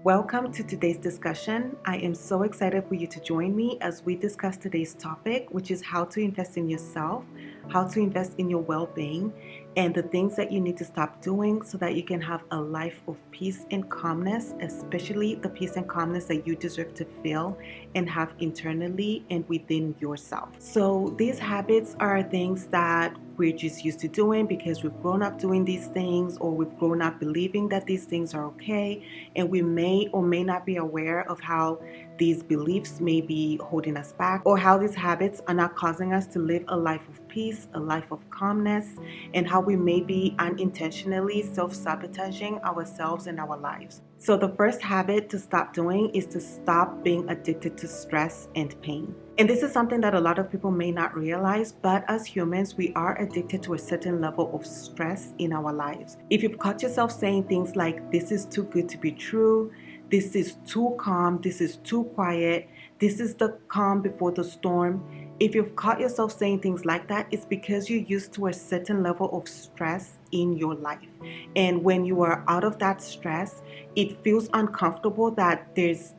Welcome to today's discussion. I am so excited for you to join me as we discuss today's topic, which is how to invest in yourself, how to invest in your well-being, and the things that you need to stop doing so that you can have a life of peace and calmness, especially the peace and calmness that you deserve to feel and have internally and within yourself. So these habits are things that we're just used to doing because we've grown up doing these things, or we've grown up believing that these things are okay, and we may or may not be aware of how these beliefs may be holding us back, or how these habits are not causing us to live a life of peace, a life of calmness, and how we may be unintentionally self-sabotaging ourselves and our lives. So the first habit to stop doing is to stop being addicted to stress and pain. And this is something that a lot of people may not realize, but as humans, we are addicted to a certain level of stress in our lives. If you've caught yourself saying things like, this is too good to be true, this is too calm, this is too quiet, this is the calm before the storm. If you've caught yourself saying things like that, it's because you're used to a certain level of stress in your life. And when you are out of that stress, it feels uncomfortable that there's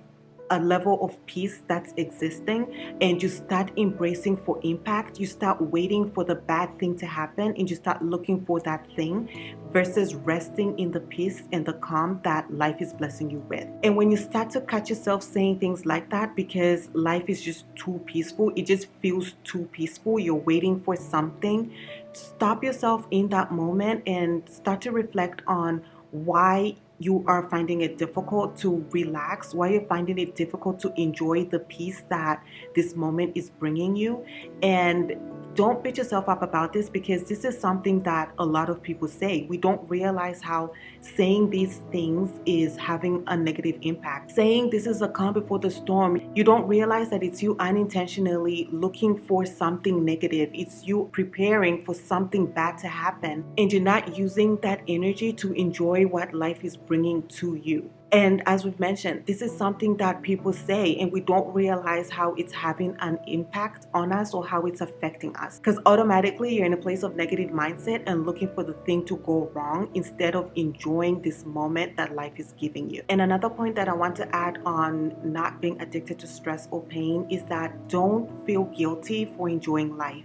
a level of peace that's existing, and you start embracing for impact. You start waiting for the bad thing to happen, and you start looking for that thing versus resting in the peace and the calm that life is blessing you with. And when you start to catch yourself saying things like that because life is just too peaceful, it just feels too peaceful, you're waiting for something, stop yourself in that moment and start to reflect on why you are finding it difficult to relax, why you're finding it difficult to enjoy the peace that this moment is bringing you. And don't beat yourself up about this, because this is something that a lot of people say. We don't realize how saying these things is having a negative impact. Saying this is a calm before the storm, you don't realize that it's you unintentionally looking for something negative. It's you preparing for something bad to happen, and you're not using that energy to enjoy what life is bringing to you. And as we've mentioned, this is something that people say, and we don't realize how it's having an impact on us or how it's affecting us. Because automatically you're in a place of negative mindset and looking for the thing to go wrong instead of enjoying this moment that life is giving you. And another point that I want to add on not being addicted to stress or pain is that don't feel guilty for enjoying life.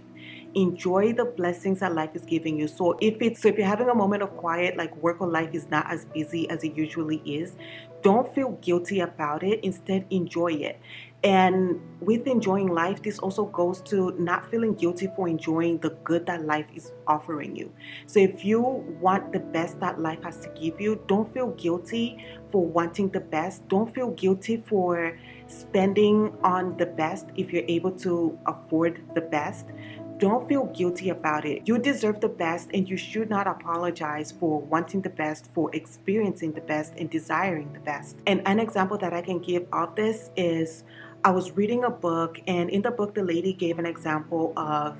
Enjoy the blessings that life is giving you. So if you're having a moment of quiet, like work or life is not as busy as it usually is, don't feel guilty about it. Instead, enjoy it. And with enjoying life, this also goes to not feeling guilty for enjoying the good that life is offering you. So if you want the best that life has to give you, don't feel guilty for wanting the best. Don't feel guilty for spending on the best if you're able to afford the best. Don't feel guilty about it. You deserve the best, and you should not apologize for wanting the best, for experiencing the best, and desiring the best. And an example that I can give of this is, I was reading a book, and in the book, the lady gave an example of,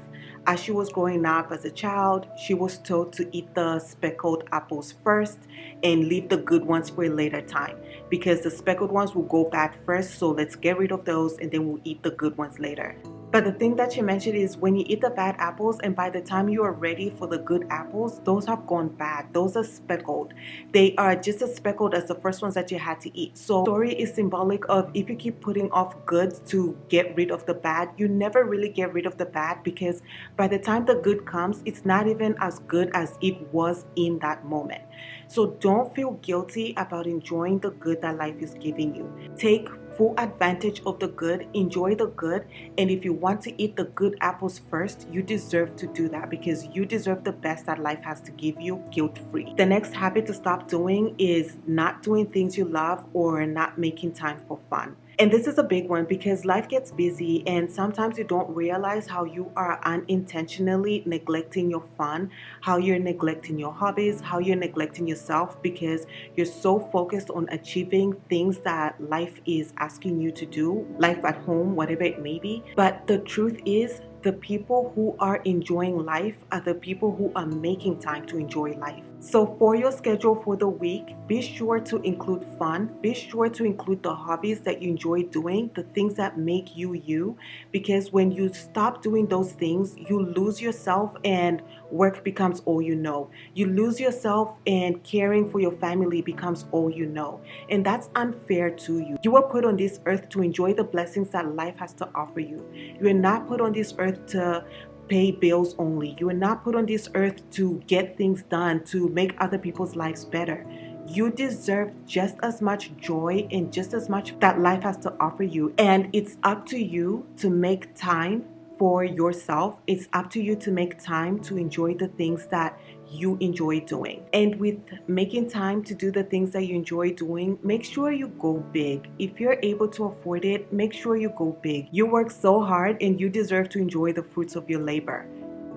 as she was growing up as a child, she was told to eat the speckled apples first and leave the good ones for a later time, because the speckled ones will go bad first, so let's get rid of those and then we'll eat the good ones later. But the thing that she mentioned is, when you eat the bad apples and by the time you are ready for the good apples, those have gone bad. Those are speckled. They are just as speckled as the first ones that you had to eat. So the story is symbolic of, if you keep putting off good to get rid of the bad, you never really get rid of the bad, because by the time the good comes, it's not even as good as it was in that moment. So don't feel guilty about enjoying the good that life is giving you. Take full advantage of the good, enjoy the good, and if you want to eat the good apples first, you deserve to do that, because you deserve the best that life has to give you, guilt-free. The next habit to stop doing is not doing things you love or not making time for fun. And this is a big one, because life gets busy and sometimes you don't realize how you are unintentionally neglecting your fun, how you're neglecting your hobbies, how you're neglecting yourself, because you're so focused on achieving things that life is asking you to do, life at home, whatever it may be. But the truth is, the people who are enjoying life are the people who are making time to enjoy life. So for your schedule for the week, be sure to include fun. Be sure to include the hobbies that you enjoy doing, the things that make you you. Because when you stop doing those things, you lose yourself and work becomes all you know. You lose yourself and caring for your family becomes all you know. And that's unfair to you. You were put on this earth to enjoy the blessings that life has to offer you. You are not put on this earth to pay bills only. You are not put on this earth to get things done, to make other people's lives better. You deserve just as much joy and just as much that life has to offer you. And it's up to you to make time for yourself. It's up to you to make time to enjoy the things that you enjoy doing. And with making time to do the things that you enjoy doing, make sure you go big. If you're able to afford it, make sure you go big. You work so hard and you deserve to enjoy the fruits of your labor.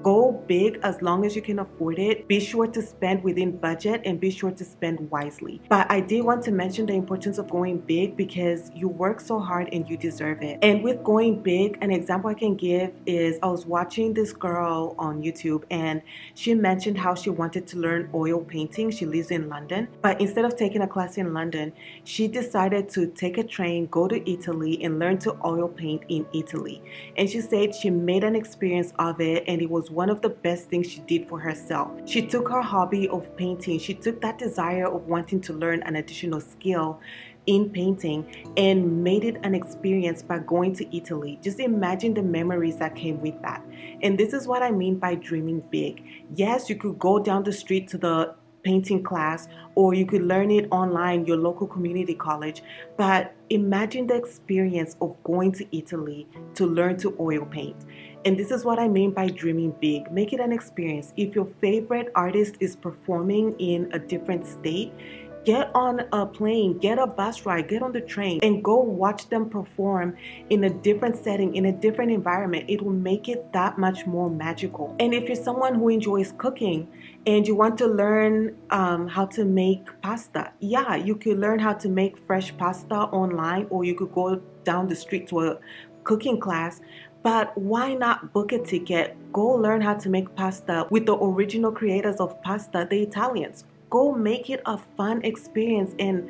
Go big as long as you can afford it. Be sure to spend within budget and be sure to spend wisely. But I did want to mention the importance of going big because you work so hard and you deserve it. And with going big, an example I can give is I was watching this girl on YouTube and she mentioned how she wanted to learn oil painting. She lives in London, but instead of taking a class in London, she decided to take a train, go to Italy and learn to oil paint in Italy. And she said she made an experience of it and it was one of the best things she did for herself. She took her hobby of painting, she took that desire of wanting to learn an additional skill in painting and made it an experience by going to Italy. Just imagine the memories that came with that. And this is what I mean by dreaming big. Yes, you could go down the street to the painting class or you could learn it online, your local community college, but imagine the experience of going to Italy to learn to oil paint. And this is what I mean by dreaming big. Make it an experience. If your favorite artist is performing in a different state, get on a plane, get a bus ride, get on the train, and go watch them perform in a different setting, in a different environment. It will make it that much more magical. And if you're someone who enjoys cooking and you want to learn how to make pasta, yeah, you could learn how to make fresh pasta online, or you could go down the street to a cooking class. But why not book a ticket? Go learn how to make pasta with the original creators of pasta, the Italians. Go make it a fun experience and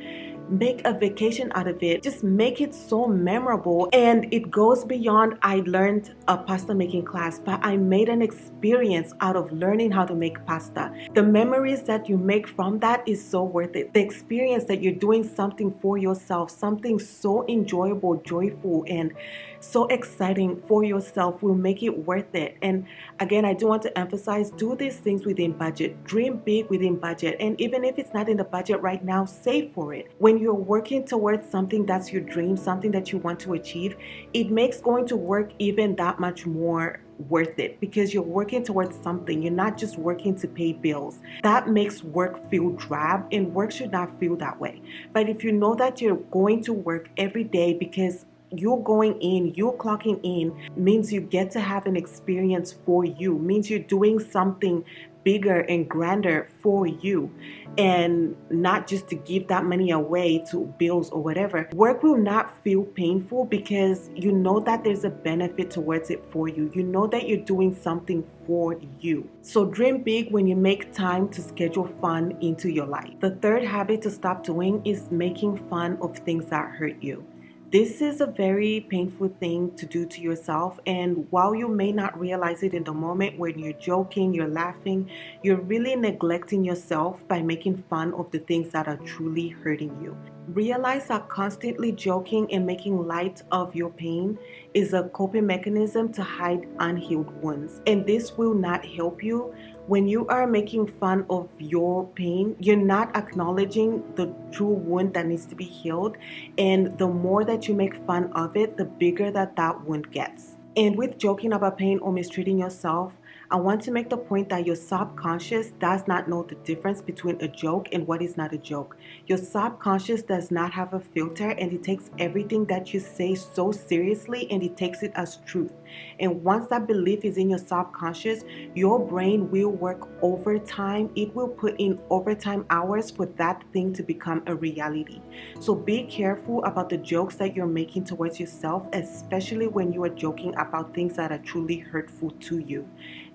make a vacation out of it. Just make it so memorable. And it goes beyond I learned a pasta making class, but I made an experience out of learning how to make pasta. The memories that you make from that is so worth it. The experience that you're doing something for yourself, something so enjoyable, joyful, and so exciting for yourself will make it worth it. And again, I do want to emphasize, do these things within budget. Dream big within budget. And even if it's not in the budget right now, save for it. When you're working towards something that's your dream, something that you want to achieve, it makes going to work even that much more worth it because you're working towards something. You're not just working to pay bills. That makes work feel drab, and work should not feel that way. But if you know that you're going to work every day because you're going in, you're clocking in, means you get to have an experience for you, means you're doing something bigger and grander for you, and not just to give that money away to bills or whatever. Work will not feel painful because you know that there's a benefit towards it for you. You know that you're doing something for you. So dream big when you make time to schedule fun into your life. The third habit to stop doing is making fun of things that hurt you. This is a very painful thing to do to yourself, and while you may not realize it in the moment when you're joking, you're laughing, you're really neglecting yourself by making fun of the things that are truly hurting you. Realize that constantly joking and making light of your pain is a coping mechanism to hide unhealed wounds, and this will not help you. When you are making fun of your pain, you're not acknowledging the true wound that needs to be healed. And the more that you make fun of it, the bigger that wound gets. And with joking about pain or mistreating yourself, I want to make the point that your subconscious does not know the difference between a joke and what is not a joke. Your subconscious does not have a filter, and it takes everything that you say so seriously and it takes it as truth. And once that belief is in your subconscious, your brain will work overtime. It will put in overtime hours for that thing to become a reality. So be careful about the jokes that you're making towards yourself, especially when you are joking about things that are truly hurtful to you.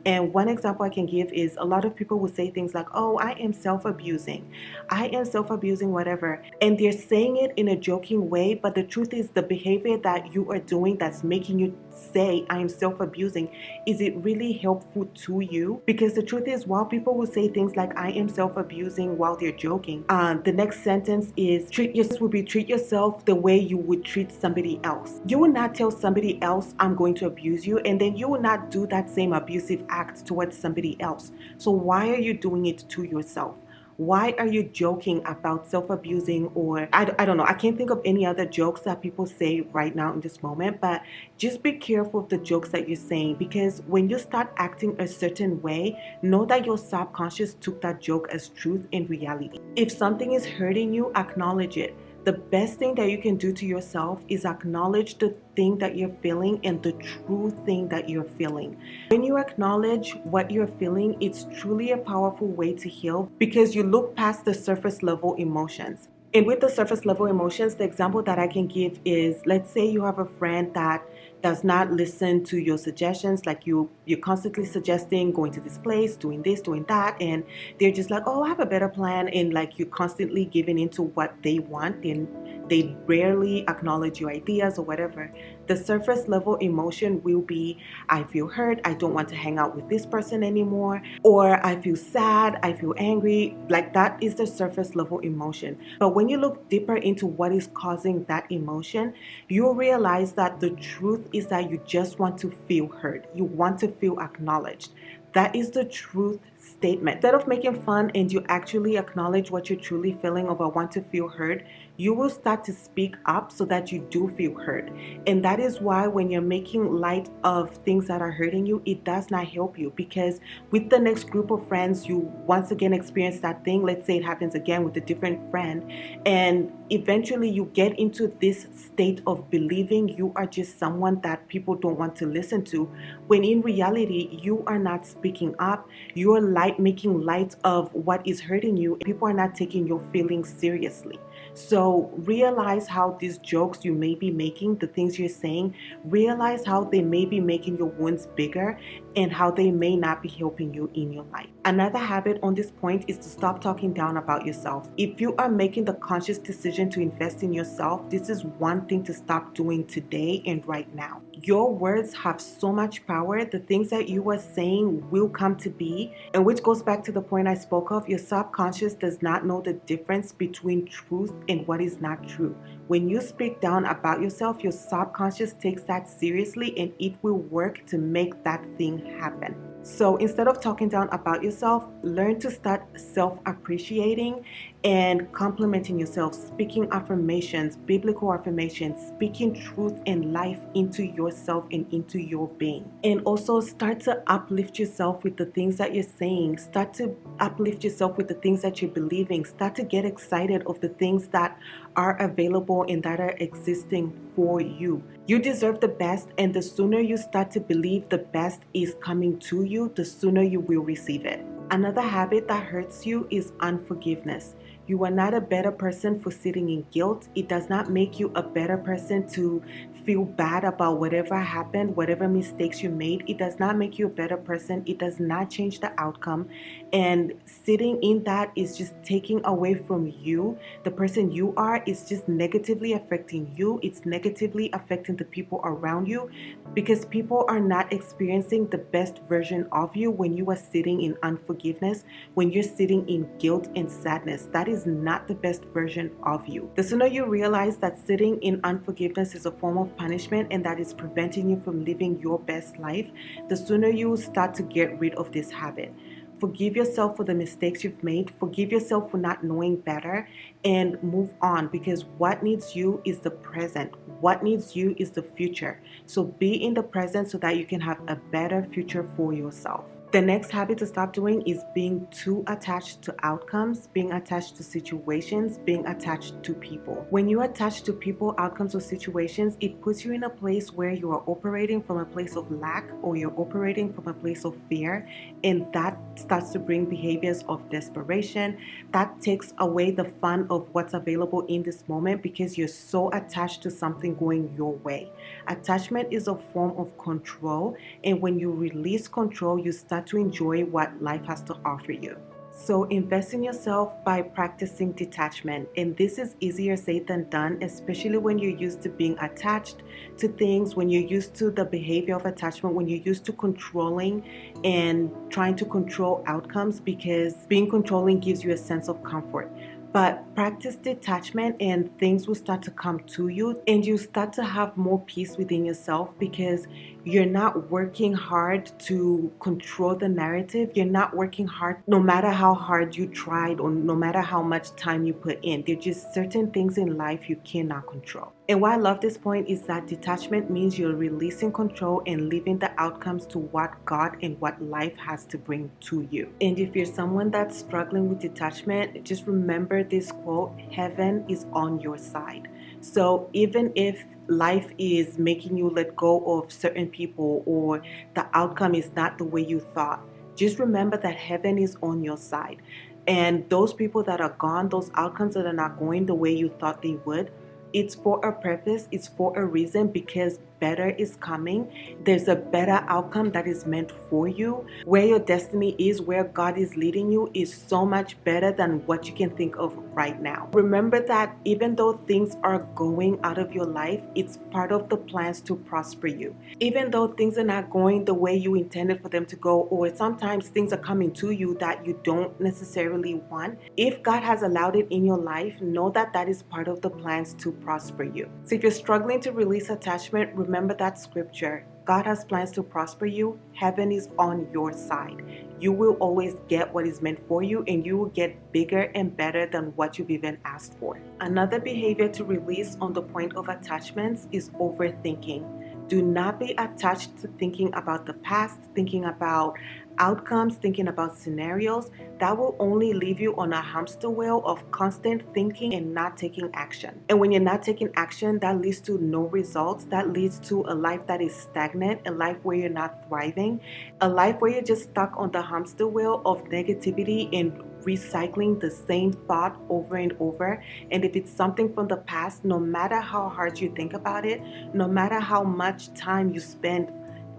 And one example I can give is a lot of people will say things like, oh, I am self-abusing. I am self-abusing, whatever. And they're saying it in a joking way, but the truth is the behavior that you are doing that's making you say, I am self-abusing, is it really helpful to you? Because the truth is, while people will say things like, I am self-abusing while they're joking, the next sentence is, treat yourself the way you would treat somebody else. You will not tell somebody else, I'm going to abuse you, and then you will not do that same abusive act towards somebody else. So why are you doing it to yourself? Why are you joking about self-abusing? Or I don't know, I can't think of any other jokes that people say right now in this moment, but just be careful of the jokes that you're saying, because when you start acting a certain way, know that your subconscious took that joke as truth and reality. If something is hurting you, acknowledge it. The best thing that you can do to yourself is acknowledge the thing that you're feeling and the true thing that you're feeling. When you acknowledge what you're feeling, it's truly a powerful way to heal, because you look past the surface level emotions. And with the surface level emotions, the example that I can give is, let's say you have a friend that does not listen to your suggestions, like you're constantly suggesting going to this place, doing this, doing that, and they're just like, oh, I have a better plan, and like you're constantly giving into what they want, and they rarely acknowledge your ideas or whatever. The surface level emotion will be, I feel hurt, I don't want to hang out with this person anymore, or I feel sad, I feel angry. Like that is the surface level emotion. But when you look deeper into what is causing that emotion, you'll realize that the truth is that you just want to feel heard. You want to feel acknowledged. That is the truth statement. Instead of making fun and you actually acknowledge what you're truly feeling or want to feel heard, you will start to speak up so that you do feel heard. And that is why when you're making light of things that are hurting you, it does not help you, because with the next group of friends, you once again experience that thing. Let's say it happens again with a different friend, and eventually you get into this state of believing you are just someone that people don't want to listen to, when in reality you are not speaking up. You are making light of what is hurting you. People are not taking your feelings seriously. So realize how these jokes you may be making, the things you're saying, realize how they may be making your wounds bigger and how they may not be helping you in your life. Another habit on this point is to stop talking down about yourself. If you are making the conscious decision to invest in yourself, this is one thing to stop doing today and right now. Your words have so much power. The things that you are saying will come to be, and which goes back to the point I spoke of. Your subconscious does not know the difference between truth and what is not true. When you speak down about yourself, your subconscious takes that seriously and it will work to make that thing happen. So instead of talking down about yourself, learn to start self-appreciating and complimenting yourself, speaking affirmations, biblical affirmations, speaking truth and life into yourself and into your being. And also start to uplift yourself with the things that you're saying. Start to uplift yourself with the things that you're believing. Start to get excited of the things that are available and that are existing for you. You deserve the best, and the sooner you start to believe the best is coming to you, the sooner you will receive it. Another habit that hurts you is unforgiveness. You are not a better person for sitting in guilt. It does not make you a better person to feel bad about whatever happened, whatever mistakes you made. It does not make you a better person. It does not change the outcome. And sitting in that is just taking away from you. The person you are is just negatively affecting you. It's negatively affecting the people around you, because people are not experiencing the best version of you when you are sitting in unforgiveness, when you're sitting in guilt and sadness. That is not the best version of you. The sooner you realize that sitting in unforgiveness is a form of punishment and that is preventing you from living your best life, the sooner you start to get rid of this habit. Forgive yourself for the mistakes you've made. Forgive yourself for not knowing better, and move on, because what needs you is the present. What needs you is the future. So be in the present so that you can have a better future for yourself. The next habit to stop doing is being too attached to outcomes, being attached to situations, being attached to people. When you're attached to people, outcomes, or situations, it puts you in a place where you are operating from a place of lack, or you're operating from a place of fear, and that starts to bring behaviors of desperation. That takes away the fun of what's available in this moment, because you're so attached to something going your way. Attachment is a form of control, and when you release control, you start start to enjoy what life has to offer you. So invest in yourself by practicing detachment. And this is easier said than done, especially when you're used to being attached to things, when you're used to the behavior of attachment, when you're used to controlling and trying to control outcomes, because being controlling gives you a sense of comfort. But practice detachment and things will start to come to you, and you start to have more peace within yourself because you're not working hard to control the narrative. You're not working hard no matter how hard you tried or no matter how much time you put in. There are just certain things in life you cannot control. And why I love this point is that detachment means you're releasing control and leaving the outcomes to what God and what life has to bring to you. And if you're someone that's struggling with detachment, just remember this quote: heaven is on your side. So even if life is making you let go of certain people or the outcome is not the way you thought, just remember that heaven is on your side. And those people that are gone, those outcomes that are not going the way you thought they would, it's for a purpose, it's for a reason, because better is coming. There's a better outcome that is meant for you. Where your destiny is, where God is leading you, is so much better than what you can think of right now. Remember that even though things are going out of your life, it's part of the plans to prosper you. Even though things are not going the way you intended for them to go, or sometimes things are coming to you that you don't necessarily want, if God has allowed it in your life, know that that is part of the plans to prosper you. So if you're struggling to release attachment, remember that scripture: God has plans to prosper you. Heaven is on your side. You will always get what is meant for you, and you will get bigger and better than what you've even asked for. Another behavior to release on the point of attachments is overthinking. Do not be attached to thinking about the past, thinking about outcomes, thinking about scenarios. That will only leave you on a hamster wheel of constant thinking and not taking action. And when you're not taking action, that leads to no results. That leads to a life that is stagnant, a life where you're not thriving, a life where you're just stuck on the hamster wheel of negativity and recycling the same thought over and over. And if it's something from the past, no matter how hard you think about it, no matter how much time you spend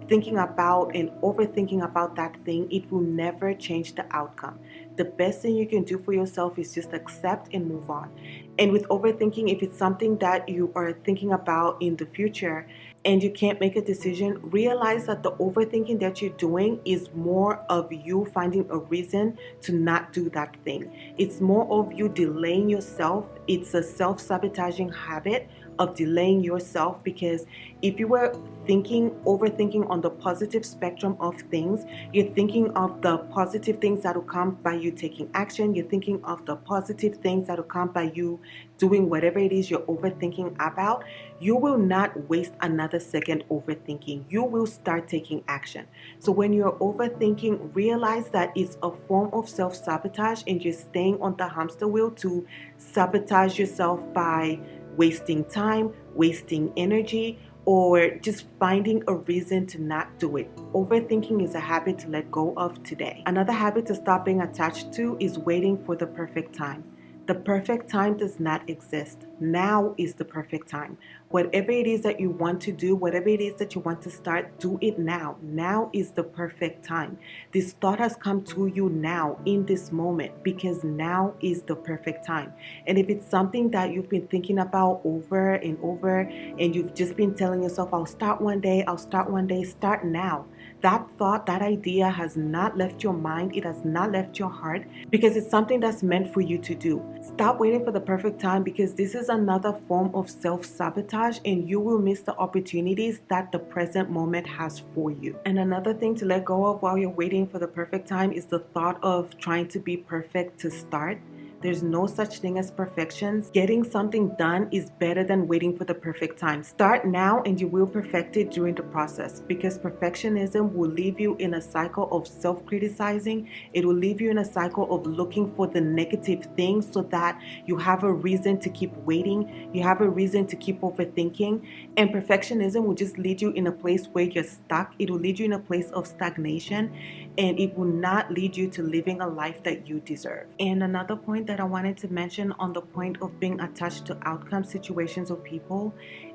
thinking about and overthinking about that thing, it will never change the outcome. The best thing you can do for yourself is just accept and move on. And with overthinking, if it's something that you are thinking about in the future and you can't make a decision, realize that the overthinking that you're doing is more of you finding a reason to not do that thing. It's more of you delaying yourself. It's a self-sabotaging habit of delaying yourself, because if you were overthinking on the positive spectrum of things, you're thinking of the positive things that will come by you taking action. You're thinking of the positive things that will come by you doing whatever it is you're overthinking about. You will not waste another second overthinking. You will start taking action. So when you're overthinking, realize that it's a form of self-sabotage, and you're staying on the hamster wheel to sabotage yourself by wasting time, wasting energy, or just finding a reason to not do it. Overthinking is a habit to let go of today. Another habit to stop being attached to is waiting for the perfect time. The perfect time does not exist. Now is the perfect time. Whatever it is that you want to do, whatever it is that you want to start, do it now. Now is the perfect time. This thought has come to you now in this moment, because now is the perfect time. And if it's something that you've been thinking about over and over, and you've just been telling yourself, I'll start one day, start now. That thought, that idea has not left your mind. It has not left your heart, because it's something that's meant for you to do. Stop waiting for the perfect time, because this is another form of self-sabotage, and you will miss the opportunities that the present moment has for you. And another thing to let go of while you're waiting for the perfect time is the thought of trying to be perfect to start. There's no such thing as perfection. Getting something done is better than waiting for the perfect time. Start now and you will perfect it during the process, because perfectionism will leave you in a cycle of self-criticizing. It will leave you in a cycle of looking for the negative things so that you have a reason to keep waiting. You have a reason to keep overthinking. And perfectionism will just lead you in a place where you're stuck. It will lead you in a place of stagnation, and it will not lead you to living a life that you deserve. And another point that I wanted to mention on the point of being attached to outcome, situations, or people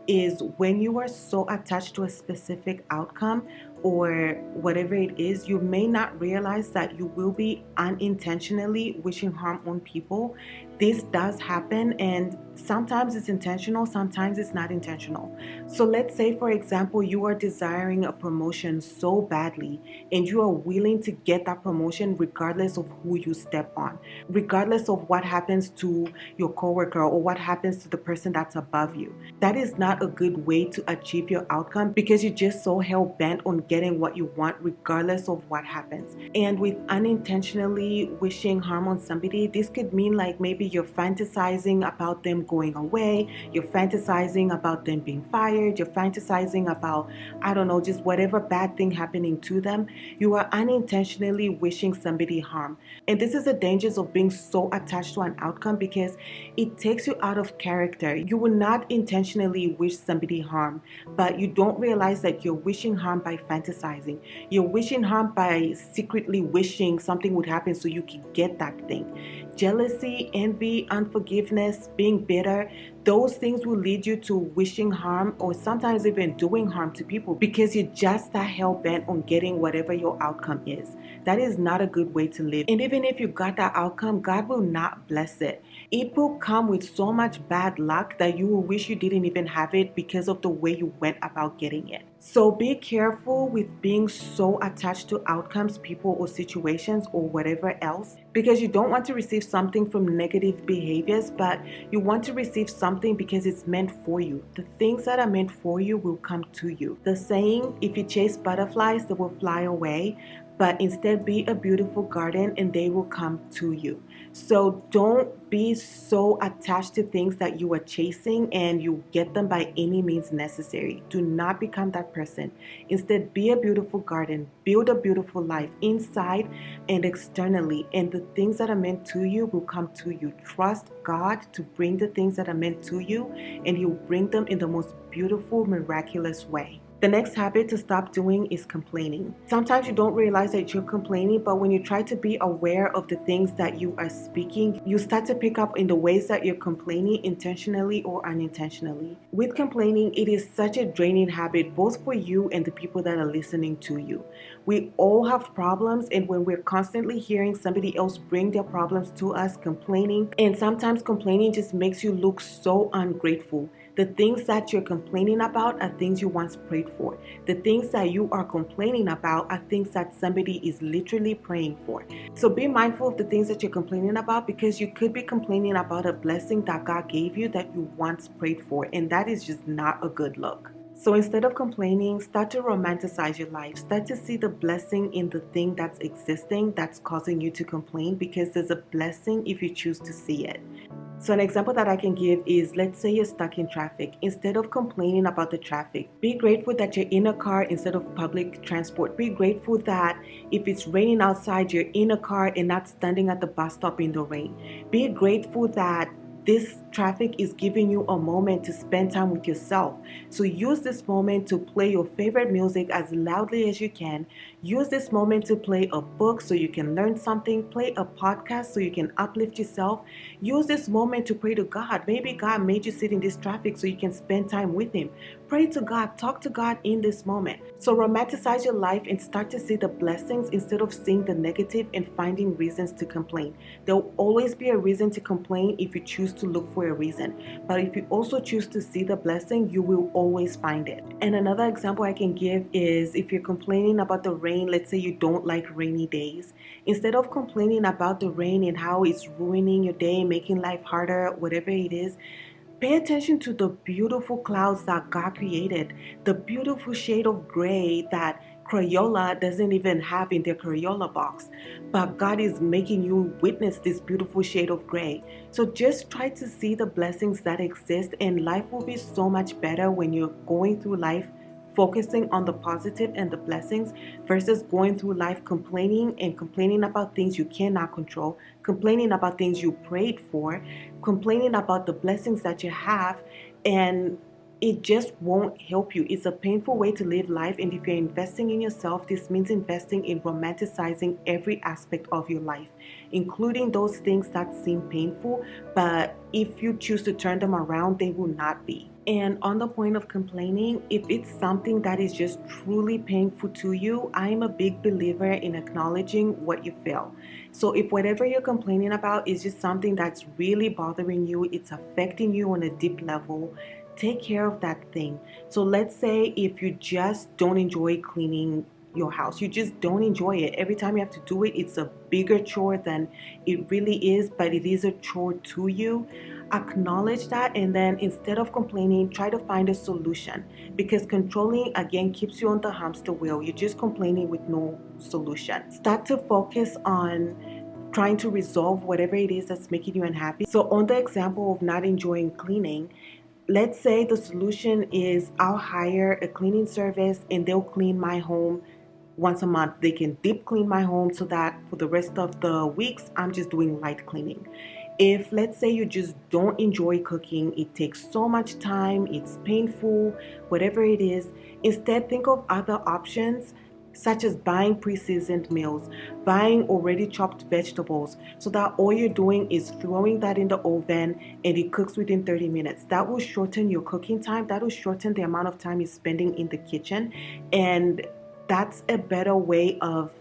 is when you are so attached to a specific outcome or whatever it is, you may not realize that you will be unintentionally wishing harm on people. This does happen, and sometimes it's intentional, sometimes it's not intentional. So let's say, for example, you are desiring a promotion so badly and you are willing to get that promotion regardless of who you step on, regardless of what happens to your coworker or what happens to the person that's above you. That is not a good way to achieve your outcome, because you're just so hell bent on getting what you want regardless of what happens. And with unintentionally wishing harm on somebody, this could mean like maybe you're fantasizing about them going away, you're fantasizing about them being fired, you're fantasizing about, I don't know, just whatever bad thing happening to them. You are unintentionally wishing somebody harm. And this is the dangers of being so attached to an outcome, because it takes you out of character. You will not intentionally wish somebody harm, but you don't realize that you're wishing harm by fantasizing. You're wishing harm by secretly wishing something would happen so you can get that thing. Jealousy, envy, unforgiveness, being bitter, those things will lead you to wishing harm, or sometimes even doing harm to people, because you're just that hell-bent on getting whatever your outcome is. That is not a good way to live. And even if you got that outcome, God will not bless it. It will come with so much bad luck that you will wish you didn't even have it because of the way you went about getting it. So be careful with being so attached to outcomes, people, or situations, or whatever else, because you don't want to receive something from negative behaviors, but you want to receive something because it's meant for you. The things that are meant for you will come to you. The saying, if you chase butterflies, they will fly away, but instead be a beautiful garden and they will come to you. So don't be so attached to things that you are chasing and you get them by any means necessary. Do not become that person. Instead, be a beautiful garden, build a beautiful life inside and externally, and the things that are meant to you will come to you. Trust God to bring the things that are meant to you, and He'll bring them in the most beautiful, miraculous way. The next habit to stop doing is complaining. Sometimes you don't realize that you're complaining, but when you try to be aware of the things that you are speaking, you start to pick up in the ways that you're complaining, intentionally or unintentionally. With complaining, it is such a draining habit, both for you and the people that are listening to you. We all have problems, and when we're constantly hearing somebody else bring their problems to us, complaining, and sometimes complaining just makes you look so ungrateful. The things that you're complaining about are things you once prayed for. The things that you are complaining about are things that somebody is literally praying for. So be mindful of the things that you're complaining about, because you could be complaining about a blessing that God gave you that you once prayed for, and that is just not a good look. So instead of complaining, start to romanticize your life. Start to see the blessing in the thing that's existing that's causing you to complain, because there's a blessing if you choose to see it. So an example that I can give is, let's say you're stuck in traffic. Instead of complaining about the traffic, be grateful that you're in a car instead of public transport. Be grateful that if it's raining outside, you're in a car and not standing at the bus stop in the rain. Be grateful that this traffic is giving you a moment to spend time with yourself. So use this moment to play your favorite music as loudly as you can. Use this moment to play a book so you can learn something. Play a podcast so you can uplift yourself. Use this moment to pray to God. Maybe God made you sit in this traffic so you can spend time with Him. Pray to God. Talk to God in this moment. So romanticize your life and start to see the blessings instead of seeing the negative and finding reasons to complain. There will always be a reason to complain if you choose to look for a reason. But if you also choose to see the blessing, you will always find it. And another example I can give is, if you're complaining about the rain, let's say you don't like rainy days. Instead of complaining about the rain and how it's ruining your day, making life harder, whatever it is, pay attention to the beautiful clouds that God created, the beautiful shade of gray that Crayola doesn't even have in their Crayola box. But God is making you witness this beautiful shade of gray. So just try to see the blessings that exist, and life will be so much better when you're going through life focusing on the positive and the blessings, versus going through life complaining about things you cannot control, complaining about things you prayed for, complaining about the blessings that you have, and it just won't help you. It's a painful way to live life, and if you're investing in yourself, this means investing in romanticizing every aspect of your life, including those things that seem painful, but if you choose to turn them around, they will not be. And on the point of complaining, if it's something that is just truly painful to you, I am a big believer in acknowledging what you feel. So if whatever you're complaining about is just something that's really bothering you, it's affecting you on a deep level, take care of that thing. So let's say if you just don't enjoy cleaning your house, you just don't enjoy it. Every time you have to do it, it's a bigger chore than it really is, but it is a chore to you. Acknowledge that, and then instead of complaining, try to find a solution, because controlling again keeps you on the hamster wheel. You're just complaining with no solution. Start to focus on trying to resolve whatever it is that's making you unhappy. So on the example of not enjoying cleaning, let's say the solution is I'll hire a cleaning service and they'll clean my home once a month. They can deep clean my home so that for the rest of the weeks I'm just doing light cleaning. If let's say you just don't enjoy cooking, it takes so much time, it's painful, whatever it is, instead think of other options, such as buying pre-seasoned meals, buying already chopped vegetables, so that all you're doing is throwing that in the oven and it cooks within 30 minutes. That will shorten your cooking time. That will shorten the amount of time you're spending in the kitchen. And that's a better way of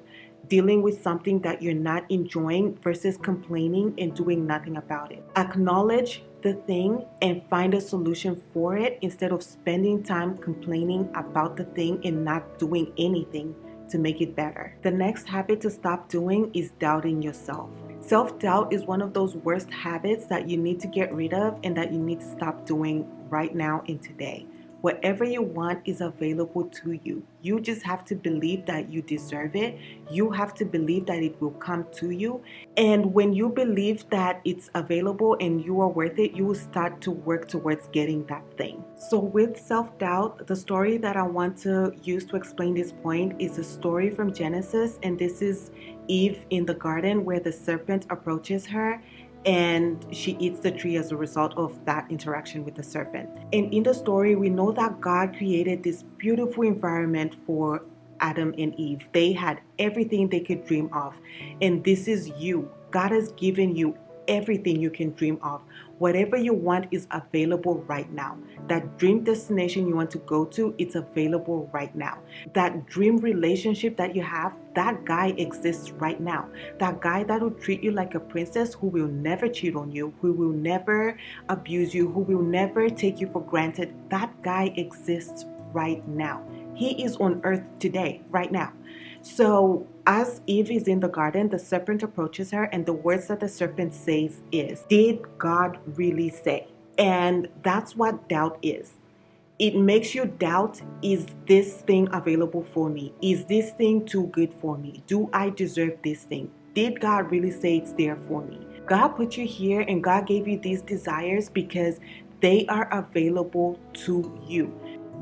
dealing with something that you're not enjoying versus complaining and doing nothing about it. Acknowledge the thing and find a solution for it instead of spending time complaining about the thing and not doing anything to make it better. The next habit to stop doing is doubting yourself. Self-doubt is one of those worst habits that you need to get rid of and that you need to stop doing right now and today. Whatever you want is available to you. You just have to believe that you deserve it. You have to believe that it will come to you. And when you believe that it's available and you are worth it, you will start to work towards getting that thing. So with self-doubt, the story that I want to use to explain this point is a story from Genesis. And this is Eve in the garden where the serpent approaches her and she eats the tree as a result of that interaction with the serpent. And in the story, we know that God created this beautiful environment for Adam and Eve. They had everything they could dream of. And this is you. God has given you everything you can dream of. Whatever you want is available right now. That dream destination you want to go to, it's available right now. That dream relationship that you have, that guy exists right now. That guy that will treat you like a princess, who will never cheat on you, who will never abuse you, who will never take you for granted, that guy exists right now. He is on earth today, right now. So as Eve is in the garden, the serpent approaches her, and the words that the serpent says is, "Did God really say?" And that's what doubt is. It makes you doubt, is this thing available for me? Is this thing too good for me? Do I deserve this thing? Did God really say it's there for me? God put you here and God gave you these desires because they are available to you.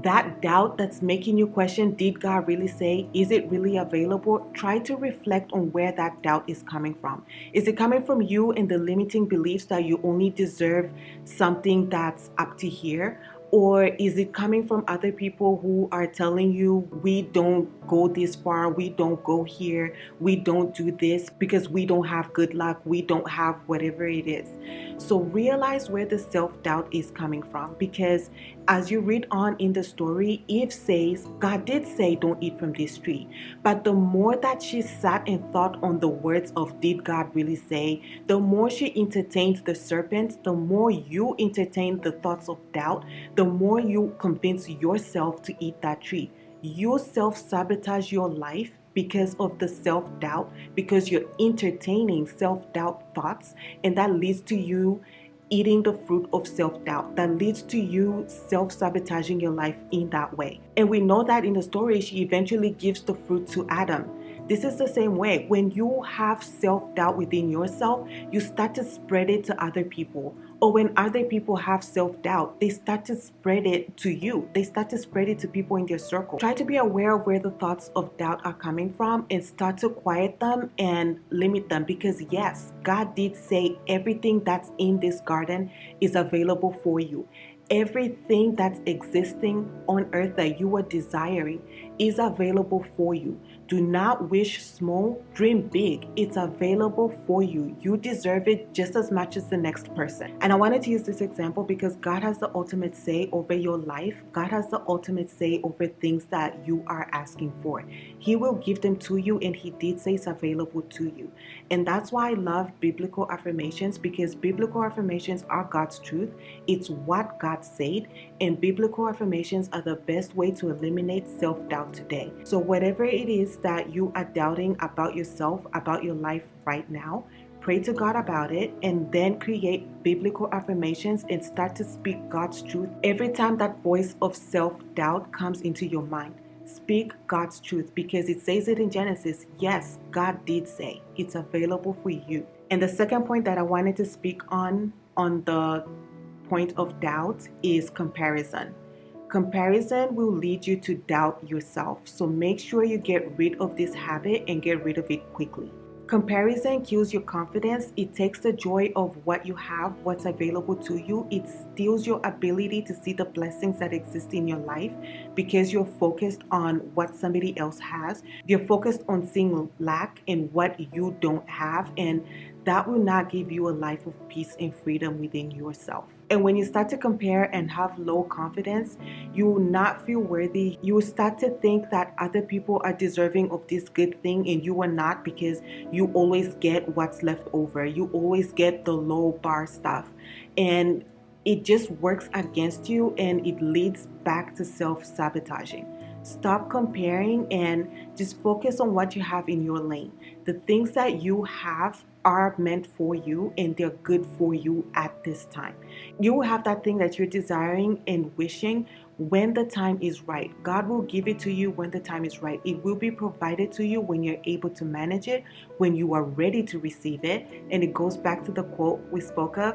That doubt that's making you question, did God really say? Is it really available? Try to reflect on where that doubt is coming from. Is it coming from you and the limiting beliefs that you only deserve something that's up to here? Or is it coming from other people who are telling you, we don't go this far, we don't go here, we don't do this because we don't have good luck, we don't have whatever it is. So realize where the self-doubt is coming from, because as you read on in the story, Eve says, God did say don't eat from this tree. But the more that she sat and thought on the words of did God really say, the more she entertained the serpent, the more you entertain the thoughts of doubt, the more you convince yourself to eat that tree. You self-sabotage your life because of the self-doubt, because you're entertaining self-doubt thoughts, and that leads to you eating the fruit of self-doubt. That leads to you self-sabotaging your life in that way. And we know that in the story, she eventually gives the fruit to Adam. This is the same way. When you have self-doubt within yourself, you start to spread it to other people. Or when other people have self-doubt, they start to spread it to you. They start to spread it to people in their circle. Try to be aware of where the thoughts of doubt are coming from and start to quiet them and limit them. Because yes, God did say everything that's in this garden is available for you. Everything that's existing on earth that you are desiring is available for you. Do not wish small, dream big. It's available for you. You deserve it just as much as the next person. And I wanted to use this example because God has the ultimate say over your life. God has the ultimate say over things that you are asking for. He will give them to you, and He did say it's available to you. And that's why I love biblical affirmations, because biblical affirmations are God's truth. It's what God said, and biblical affirmations are the best way to eliminate self-doubt today. So whatever it is that you are doubting about yourself, about your life right now, pray to God about it, and then create biblical affirmations and start to speak God's truth every time that voice of self-doubt comes into your mind. Speak God's truth, because it says it in Genesis. Yes, God did say it's available for you. And the second point that I wanted to speak on the point of doubt is comparison. Comparison will lead you to doubt yourself. So make sure you get rid of this habit and get rid of it quickly. Comparison kills your confidence. It takes the joy of what you have, what's available to you. It steals your ability to see the blessings that exist in your life, because you're focused on what somebody else has. You're focused on seeing lack in what you don't have, and that will not give you a life of peace and freedom within yourself. And when you start to compare and have low confidence, you will not feel worthy. You will start to think that other people are deserving of this good thing and you are not, because you always get what's left over. You always get the low bar stuff. And it just works against you, and it leads back to self-sabotaging. Stop comparing and just focus on what you have in your lane. The things that you have are meant for you, and they're good for you at this time. You will have that thing that you're desiring and wishing when the time is right. God will give it to you when the time is right. It will be provided to you when you're able to manage it, when you are ready to receive it. And it goes back to the quote we spoke of.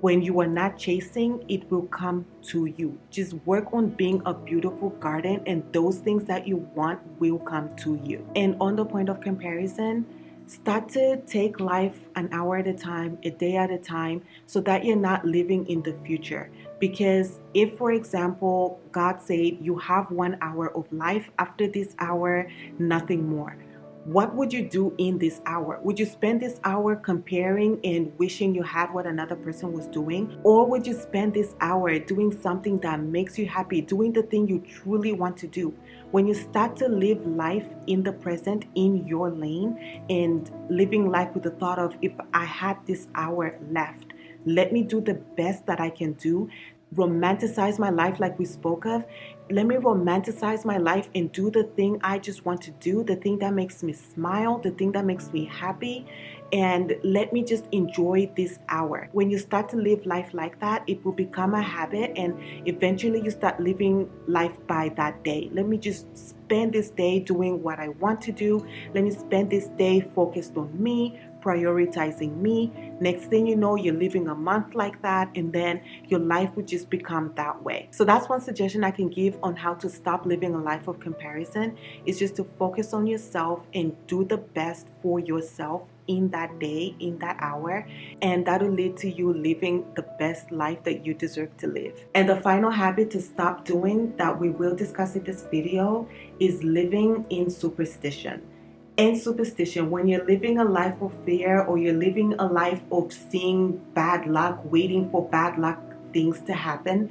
When you are not chasing, it will come to you. Just work on being a beautiful garden, and those things that you want will come to you. And on the point of comparison, start to take life an hour at a time, a day at a time, so that you're not living in the future. Because if, for example, God said you have 1 hour of life, after this hour, nothing more. What would you do in this hour? Would you spend this hour comparing and wishing you had what another person was doing? Or would you spend this hour doing something that makes you happy, doing the thing you truly want to do? When you start to live life in the present, in your lane, and living life with the thought of, if I had this hour left, let me do the best that I can do. Romanticize my life like we spoke of. Let me romanticize my life and do the thing I just want to do, the thing that makes me smile, the thing that makes me happy, and let me just enjoy this hour. When you start to live life like that, it will become a habit, and eventually you start living life by that day. Let me just spend this day doing what I want to do. Let me spend this day focused on me, prioritizing me. Next thing you know, you're living a month like that, and then your life would just become that way. So that's one suggestion I can give on how to stop living a life of comparison, is just to focus on yourself and do the best for yourself in that day, in that hour, and that will lead to you living the best life that you deserve to live. And the final habit to stop doing, that we will discuss in this video, is living in superstition. And superstition, when you're living a life of fear, or you're living a life of seeing bad luck, waiting for bad luck things to happen,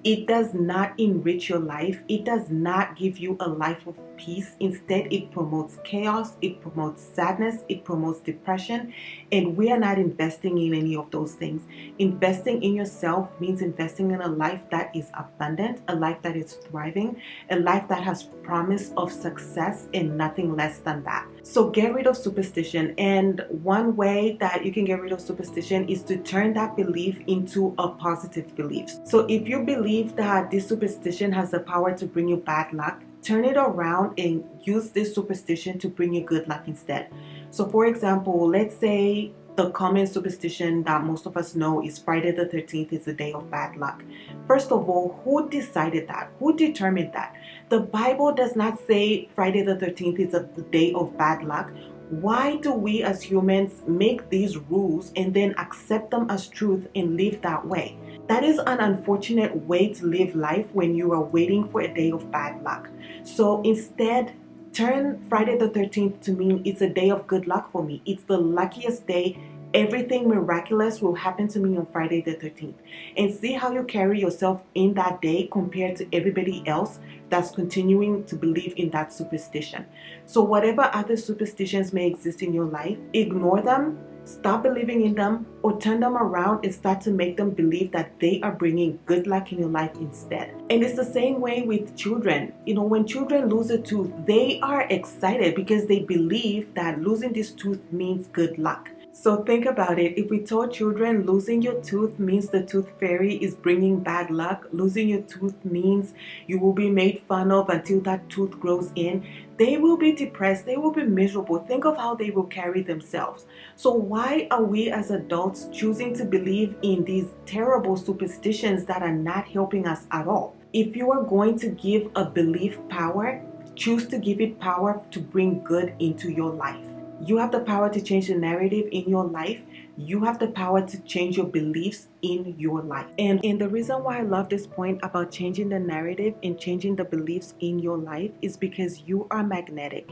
it does not enrich your life. It does not give you a life of peace. Instead, it promotes chaos, it promotes sadness, it promotes depression, and we are not investing in any of those things. Investing in yourself means investing in a life that is abundant, a life that is thriving, a life that has promise of success and nothing less than that. So get rid of superstition, and one way that you can get rid of superstition is to turn that belief into a positive belief. So if you believe that this superstition has the power to bring you bad luck, turn it around and use this superstition to bring you good luck instead. So for example, let's say the common superstition that most of us know is Friday the 13th is the day of bad luck. First of all, who decided that? Who determined that? The Bible does not say Friday the 13th is a day of bad luck. Why do we as humans make these rules and then accept them as truth and live that way? That is an unfortunate way to live life when you are waiting for a day of bad luck. So instead, turn Friday the 13th to mean it's a day of good luck for me. It's the luckiest day. Everything miraculous will happen to me on Friday the 13th. And see how you carry yourself in that day compared to everybody else that's continuing to believe in that superstition. So whatever other superstitions may exist in your life, ignore them, stop believing in them, or turn them around and start to make them believe that they are bringing good luck in your life instead. And it's the same way with children. When children lose a tooth, they are excited because they believe that losing this tooth means good luck. So think about it. If we told children losing your tooth means the tooth fairy is bringing bad luck, losing your tooth means you will be made fun of until that tooth grows in, they will be depressed, they will be miserable. Think of how they will carry themselves. So why are we as adults choosing to believe in these terrible superstitions that are not helping us at all? If you are going to give a belief power, choose to give it power to bring good into your life. You have the power to change the narrative in your life. You have the power to change your beliefs in your life. And the reason why I love this point about changing the narrative and changing the beliefs in your life is because you are magnetic.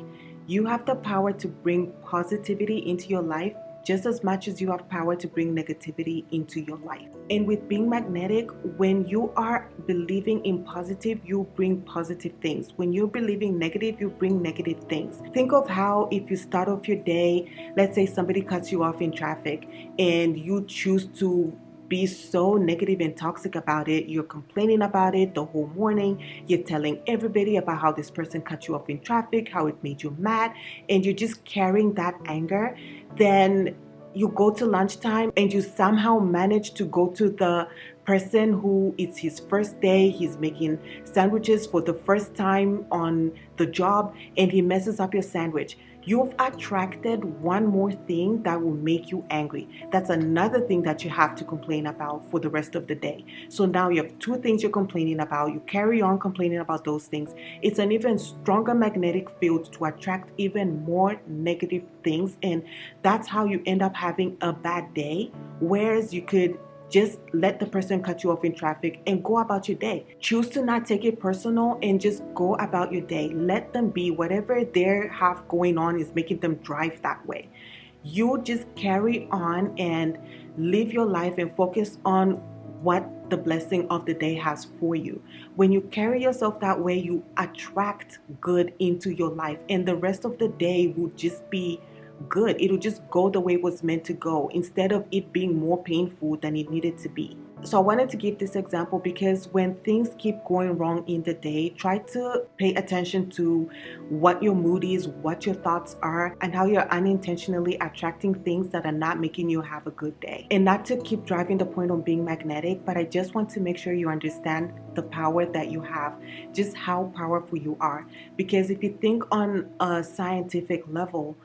You have the power to bring positivity into your life just as much as you have power to bring negativity into your life. And with being magnetic, when you are believing in positive, you bring positive things. When you're believing negative, you bring negative things. Think of how if you start off your day, let's say somebody cuts you off in traffic and you choose to be so negative and toxic about it. You're complaining about it the whole morning. You're telling everybody about how this person cut you off in traffic, how it made you mad, and you're just carrying that anger. Then you go to lunchtime and you somehow manage to go to the person who it's his first day, he's making sandwiches for the first time on the job, and he messes up your sandwich. You've attracted one more thing that will make you angry. That's another thing that you have to complain about for the rest of the day. So now you have two things you're complaining about. You carry on complaining about those things. It's an even stronger magnetic field to attract even more negative things. And that's how you end up having a bad day. Whereas you could just let the person cut you off in traffic and go about your day. Choose to not take it personal and just go about your day. Let them be. Whatever they have going on is making them drive that way. You just carry on and live your life and focus on what the blessing of the day has for you. When you carry yourself that way, you attract good into your life, and the rest of the day will just be good. It'll just go the way it was meant to go instead of it being more painful than it needed to be. So I wanted to give this example because when things keep going wrong in the day, try to pay attention to what your mood is, what your thoughts are, and how you're unintentionally attracting things that are not making you have a good day. And not to keep driving the point on being magnetic, but I just want to make sure you understand the power that you have, just how powerful you are. Because if you think on a scientific level,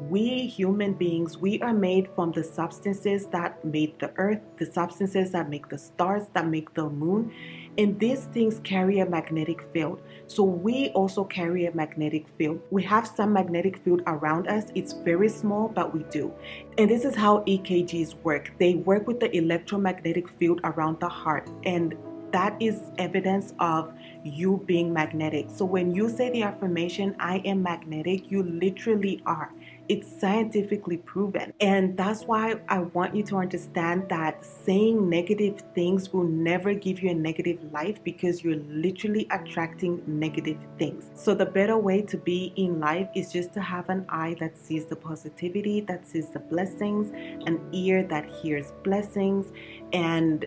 we human beings, we are made from the substances that made the earth, the substances that make the stars, that make the moon, and these things carry a magnetic field. So we also carry a magnetic field. We have some magnetic field around us. It's very small, but we do. And this is how EKGs work. They work with the electromagnetic field around the heart, and that is evidence of you being magnetic. So when you say the affirmation, I am magnetic, you literally are. It's scientifically proven. And that's why I want you to understand that saying negative things will never give you a negative life, because you're literally attracting negative things. So the better way to be in life is just to have an eye that sees the positivity, that sees the blessings, an ear that hears blessings, and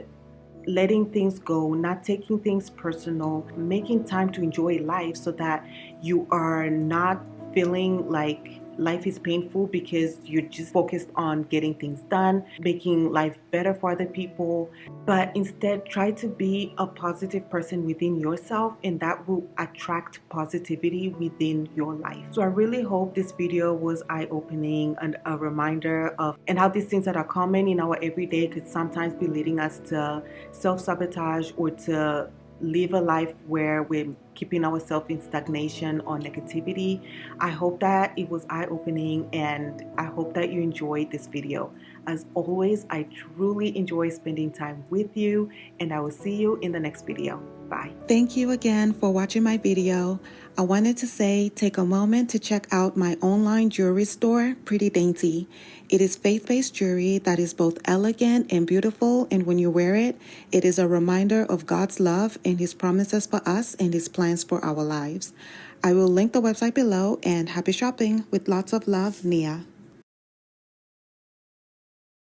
letting things go, not taking things personal, making time to enjoy life so that you are not feeling like life is painful because you're just focused on getting things done, making life better for other people. But instead, try to be a positive person within yourself, and that will attract positivity within your life. So I really hope this video was eye-opening and a reminder of and how these things that are common in our everyday could sometimes be leading us to self-sabotage or to live a life where we're keeping ourselves in stagnation or negativity. I hope that it was eye-opening, and I hope that you enjoyed this video. As always, I truly enjoy spending time with you, and I will see you in the next video. Bye. Thank you again for watching my video. I wanted to say, take a moment to check out my online jewelry store, Pretty Dainty. It is faith-based jewelry that is both elegant and beautiful, and when you wear it, it is a reminder of God's love and His promises for us and His plans for our lives. I will link the website below, and happy shopping. With lots of love, Nia.